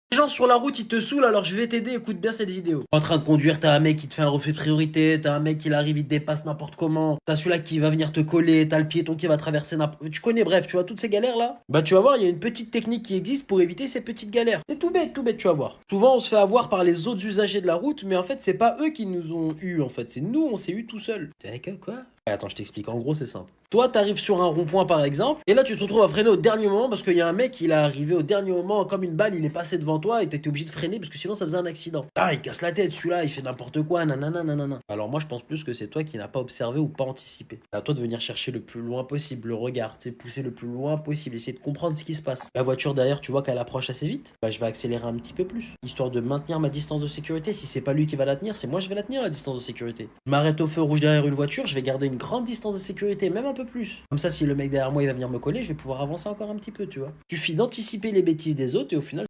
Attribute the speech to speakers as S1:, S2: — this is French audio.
S1: Les gens sur la route ils te saoulent alors je vais t'aider, écoute bien cette vidéo. En train de conduire, t'as un mec qui te fait un refus de priorité, t'as un mec qui arrive, il te dépasse n'importe comment, t'as celui-là qui va venir te coller, t'as le piéton qui va traverser n'importe... Tu connais, bref, tu vois toutes ces galères là. Bah tu vas voir, il y a une petite technique qui existe pour éviter ces petites galères. C'est tout bête, tu vas voir. Souvent on se fait avoir par les autres usagers de la route, mais en fait c'est pas eux qui nous ont eu en fait, c'est nous on s'est eu tout seul. T'es quoi? Attends, je t'explique, en gros c'est simple. Toi, t'arrives sur un rond-point par exemple, et là tu te retrouves à freiner au dernier moment parce qu'il y a un mec, il est arrivé au dernier moment comme une balle, il est passé devant toi et t'étais obligé de freiner parce que sinon ça faisait un accident. Ah, il casse la tête, celui-là, il fait n'importe quoi, nanana, nanana. Alors moi je pense plus que c'est toi qui n'as pas observé ou pas anticipé. C'est à toi de venir chercher le plus loin possible, le regard, tu sais, pousser le plus loin possible, essayer de comprendre ce qui se passe. La voiture derrière, tu vois qu'elle approche assez vite, bah je vais accélérer un petit peu plus, histoire de maintenir ma distance de sécurité. Si c'est pas lui qui va la tenir, c'est moi je vais la tenir la distance de sécurité. Je m'arrête au feu rouge derrière une voiture, je vais garder une grande distance de sécurité, même un peu plus. Comme ça, si le mec derrière moi il va venir me coller, je vais pouvoir avancer encore un petit peu, tu vois. Suffit d'anticiper les bêtises des autres et au final